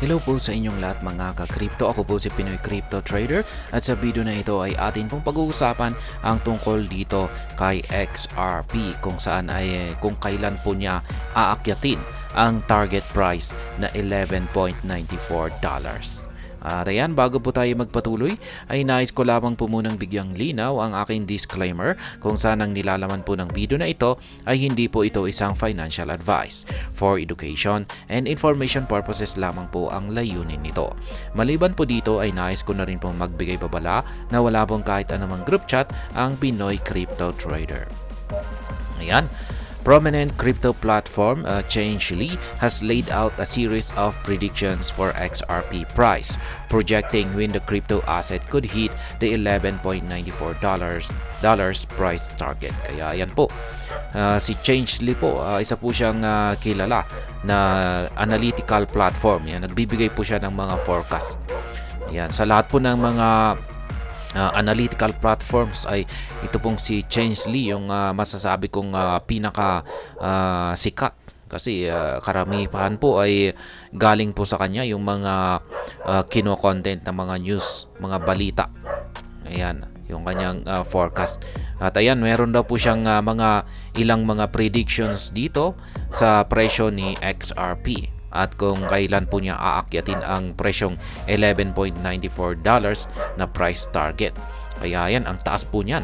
Hello po sa inyong lahat mga ka-crypto. Ako po si Pinoy Crypto Trader at sa video na ito ay atin pong pag-uusapan ang tungkol dito kay XRP kung saan ay kung kailan po niya aakyatin ang target price na $11.94. At ayan, bago po tayo magpatuloy, ay nais ko lamang po munang bigyang linaw ang aking disclaimer kung saan ang nilalaman po ng video na ito ay hindi po ito isang financial advice. For education and information purposes lamang po ang layunin nito. Maliban po dito ay nais ko na rin pong magbigay babala na wala pong kahit anumang group chat ang Pinoy Crypto Trader. Ayan. Prominent crypto platform Changelly has laid out a series of predictions for XRP price, projecting when the crypto asset could hit the $11.94 price target. Kaya yan po. Si Changelly po, isa po siyang kilala na analytical platform. Yan, nagbibigay po siya ng mga forecast. Yan, sa lahat po ng mga analytical platforms ay ito pong si Changelly yung masasabi kong pinaka sikat kasi karamihan po ay galing po sa kanya yung mga kino-content ng mga news, mga balita. Ayan, yung kanyang forecast. At ayan, meron daw po siyang ilang mga predictions dito sa presyo ni XRP. At kung kailan po niya aakyatin ang presyong $11.94 na price target. Kaya yan, ang taas po niyan.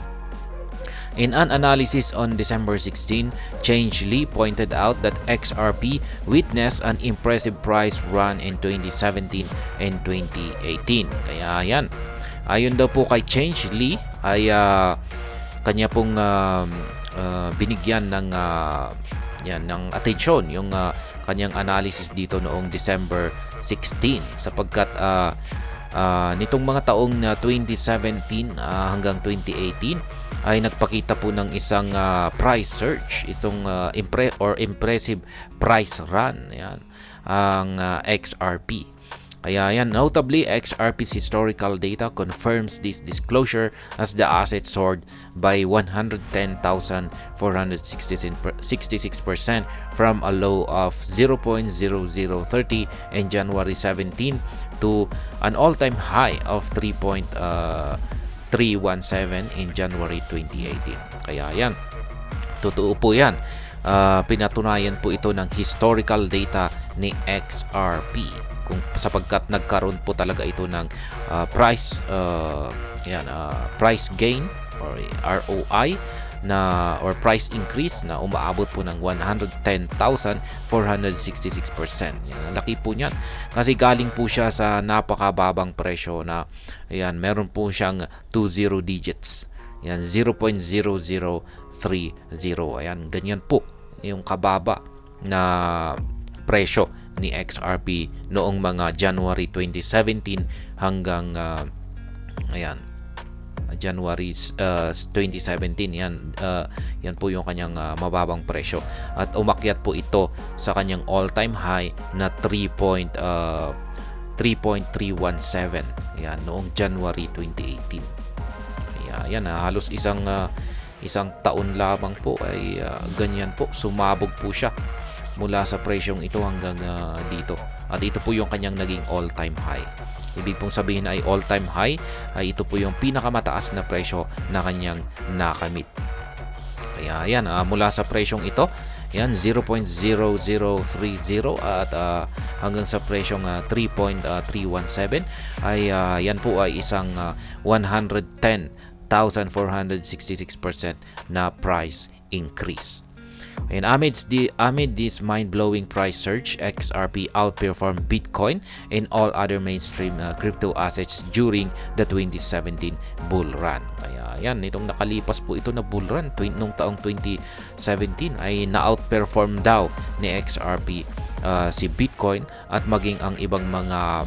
In an analysis on December 16, Changelly pointed out that XRP witnessed an impressive price run in 2017 and 2018. Kaya yan, ayon daw po kay Changelly ay kanya pong binigyan ng atensyon yung kanyang analysis dito noong December 16 sapagkat nitong mga taong 2017 hanggang 2018 ay nagpakita po ng isang price surge, itong impressive price run. Yan ang XRP. Kaya yan, notably, XRP's historical data confirms this disclosure as the asset soared by 110,466% from a low of 0.0030 in January 17 to an all-time high of 3.317 in January 2018. Kaya yan, totoo po yan. Pinatunayan po ito ng historical data ni XRP. Kung sapagkat nagkaroon po talaga ito ng price gain or ROI or price increase na umaabot po ng 110,466%. Yan, laki po niyan. Kasi galing po siya sa napakababang presyo na ayan, meron po siyang 20 digits. Yan, 0.0030. Ayan, ganyan po yung kababa na presyo ni XRP noong mga January 2017 hanggang January 2017. Yan po yung kanyang mababang presyo at umakyat po ito sa kanyang all-time high na 3.317 yan noong January 2018. Yan, halos isang taon lamang po ay ganyan po, sumabog po siya mula sa presyong ito hanggang dito. At ito po yung kanyang naging all-time high. Ibig pong sabihin ay all-time high ay ito po yung pinakamataas na presyo na kanyang nakamit. Kaya yan, mula sa presyong ito, yan 0.0030 at hanggang sa presyong 3.317 ay yan po ay isang 110,466% na price increase. And amid this mind-blowing price surge, XRP outperformed Bitcoin and all other mainstream crypto assets during the 2017 bull run. Kaya yan, itong nakalipas po ito na bull run nung taong 2017 ay na-outperform daw ni XRP si Bitcoin at maging ang ibang mga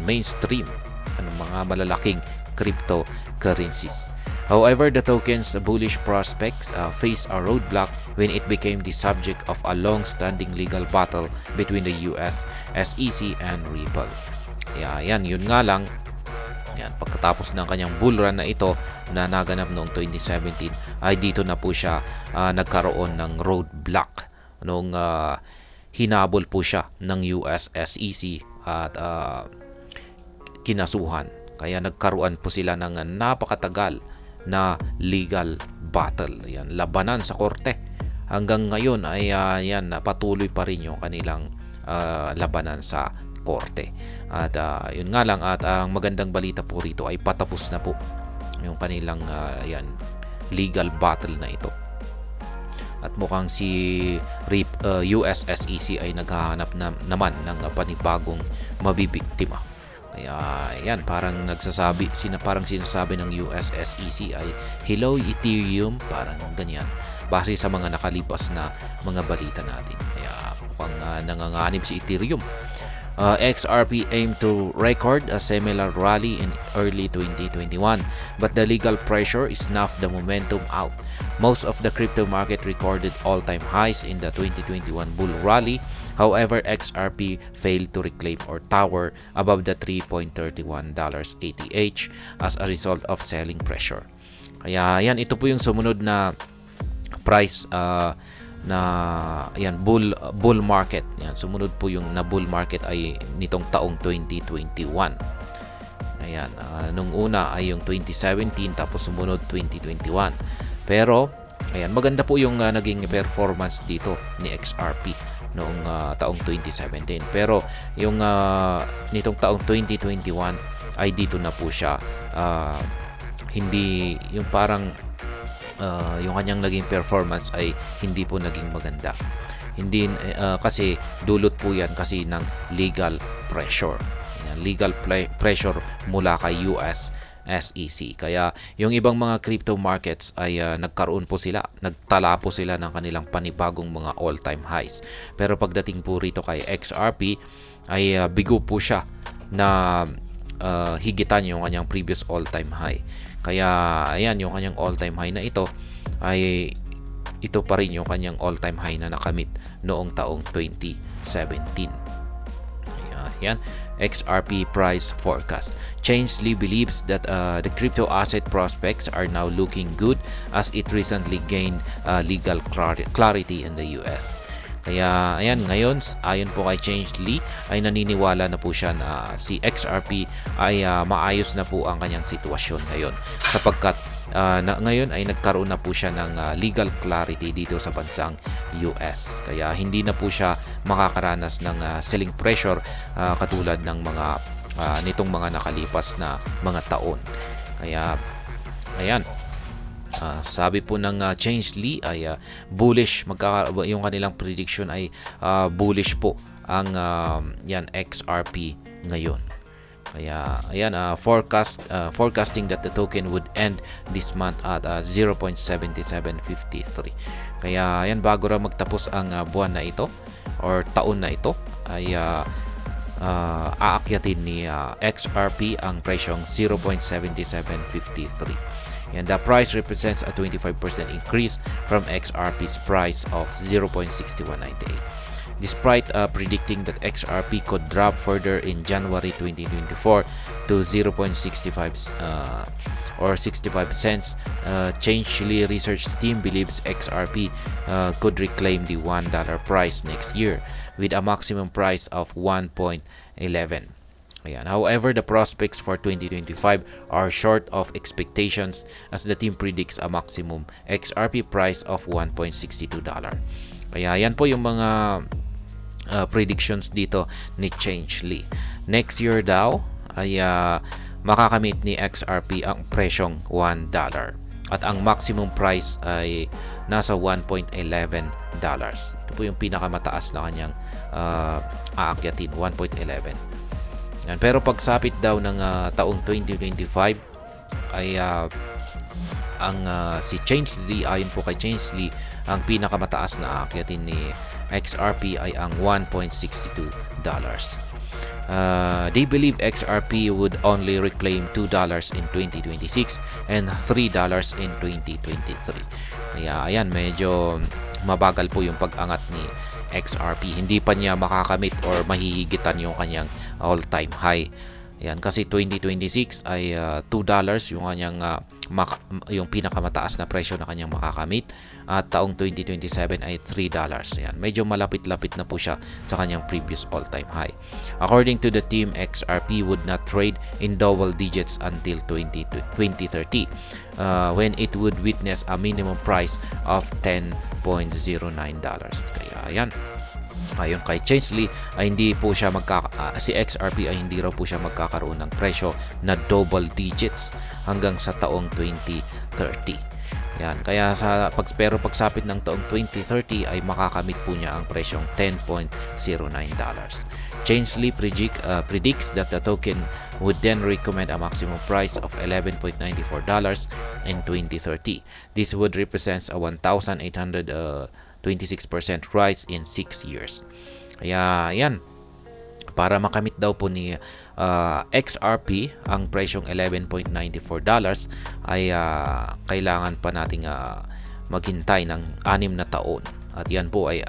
mainstream mga malalaking cryptocurrencies. However, the token's bullish prospects faced a roadblock when it became the subject of a long-standing legal battle between the US SEC and Ripple. Yan, yun nga lang. Yan, pagkatapos ng kanyang bull run na ito na naganap noong 2017 ay dito na po siya nagkaroon ng roadblock noong hinabol po siya ng US SEC at kinasuhan. Kaya nagkaroon po sila ng napakatagal na legal battle. Yan, labanan sa korte. Hanggang ngayon ay yan, patuloy pa rin yung kanilang labanan sa korte. At yun nga lang, at ang magandang balita po rito ay patapos na po yung kanilang yan, legal battle na ito. At mukhang si US SEC ay naghahanap naman ng panibagong mabibiktima. Kaya yan, parang sinasabi ng US SEC ay hello Ethereum, parang ganyan, base sa mga nakalipas na mga balita natin. Kaya mukhang nanganganib si Ethereum. XRP aimed to record a similar rally in early 2021, but the legal pressure snuffed the momentum out. Most of the crypto market recorded all-time highs in the 2021 bull rally. However, XRP failed to reclaim or tower above the $3.31 ATH as a result of selling pressure. Kaya yan, ito po yung sumunod na price na yan, bull market. Yan, sumunod po yung na bull market ay nitong taong 2021. Ayan, nung una ay yung 2017, tapos sumunod 2021. Pero ayan, maganda po yung naging performance dito ni XRP noong taong 2017. Pero yung nitong taong 2021 ay dito na po siya hindi yung parang yung kanyang naging performance ay hindi po naging maganda. Hindi kasi dulot po yan kasi ng legal pressure. Yan, legal pressure mula kay US SEC. Kaya yung ibang mga crypto markets ay nagtala po sila ng kanilang panibagong mga all-time highs. Pero pagdating po rito kay XRP ay bigo po siya na higitan yung kanyang previous all-time high. Kaya ayan, yung kanyang all-time high na ito ay ito pa rin yung kanyang all-time high na nakamit noong taong 2017. Ayan, XRP price forecast. Changelly believes that the crypto asset prospects are now looking good as it recently gained legal clarity in the US. Kaya ayan, ngayon ayon po kay Changelly ay naniniwala na po siya na si XRP ay maayos na po ang kanyang sitwasyon ngayon, sapagkat ngayon ay nagkaroon na po siya ng legal clarity dito sa bansang US. Kaya hindi na po siya makakaranas ng selling pressure katulad ng mga nitong mga nakalipas na mga taon. Kaya ayan, sabi po ng Changelly ay bullish, yung kanilang prediction ay bullish po ang yan XRP ngayon. Kaya ayan, forecasting that the token would end this month at 0.7753. Kaya ayan, bago raw magtapos ang buwan na ito or taon na ito ay aakyatin ni XRP ang presyong 0.7753. And the price represents a 25% increase from XRP's price of 0.6198. Despite predicting that XRP could drop further in January 2024 to 0.65 or 65 cents, Changelly research team believes XRP could reclaim the $1 price next year with a maximum price of 1.11. Ayan. However, the prospects for 2025 are short of expectations as the team predicts a maximum XRP price of $1.62. Kaya yan po yung mga predictions dito ni Changelly. Next year daw ay makakamit ni XRP ang presyong $1 at ang maximum price ay nasa $1.11. Ito po yung pinakamataas na kanyang aakyatin, 1.11. Pero pagsapit daw ng taong 2025 ay si Changelly, ayon po kay Changelly, ang pinakamataas na aakyatin ni XRP ay ang $1.62. They believe XRP would only reclaim $2 in 2026 and $3 in 2023. Kaya ayan, medyo mabagal po yung pag-angat ni XRP. Hindi pa niya makakamit or mahihigitan yung kanyang all-time high Ayan, kasi 2026 ay $2 yung kanyang yung pinakamataas na presyo na kanyang makakamit, at taong 2027 ay $3. Ayan, medyo malapit-lapit na po siya sa kanyang previous all-time high. According to the team, XRP would not trade in double digits until 2030, when it would witness a minimum price of $10.09. Kaya ayan, ayon kay Change Lee, ay hindi po siya si XRP ay hindi raw po siya magkakaroon ng presyo na double digits hanggang sa taong 2030. Yan, kaya pagsapit ng taong 2030 ay makakamit po niya ang presyong $10.09. Change Lee predicts that the token would then recommend a maximum price of $11.94 in 2030. This would represent a 1,826% rise in 6 years. Kaya yan, para makamit daw po ni XRP ang presyong $11.94 ay kailangan pa nating maghintay ng 6 na taon. At yan po ay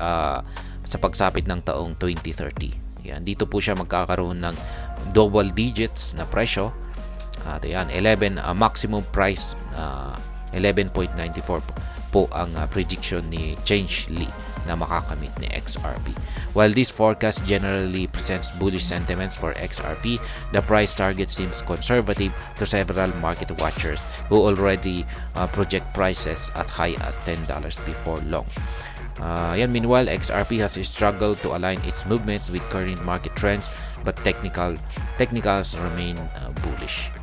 sa pagsapit ng taong 2030. Yan, dito po siya magkakaroon ng double digits na presyo. At yan, maximum price 11.94 po ang prediction ni Change Lee na makakamit ni XRP. While this forecast generally presents bullish sentiments for XRP, the price target seems conservative to several market watchers who already project prices as high as $10 before long. Meanwhile, XRP has struggled to align its movements with current market trends, but technicals remain bullish.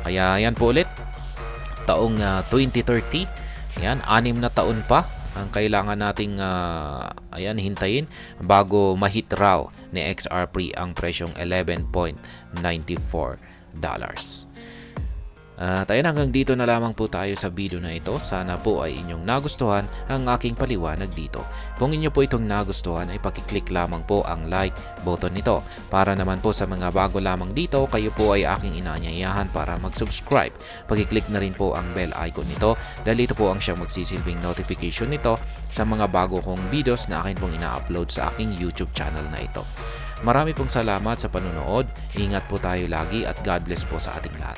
Kaya yan po ulit, taong 2030, yan, 6 na taon pa ang kailangan nating hintayin bago ma-hit raw ni XRP ang presyong $11.94. Tayo hanggang dito na lamang po tayo sa video na ito. Sana po ay inyong nagustuhan ang aking paliwanag dito. Kung inyo po itong nagustuhan ay pakiclick lamang po ang like button nito. Para naman po sa mga bago lamang dito, kayo po ay aking inaanyayahan para mag-subscribe. Pakiclick na rin po ang bell icon nito dahil ito po ang siyang magsisilbing notification nito sa mga bago kong videos na akin pong ina-upload sa aking YouTube channel na ito. Marami pong salamat sa panonood. Ingat po tayo lagi at God bless po sa ating lahat.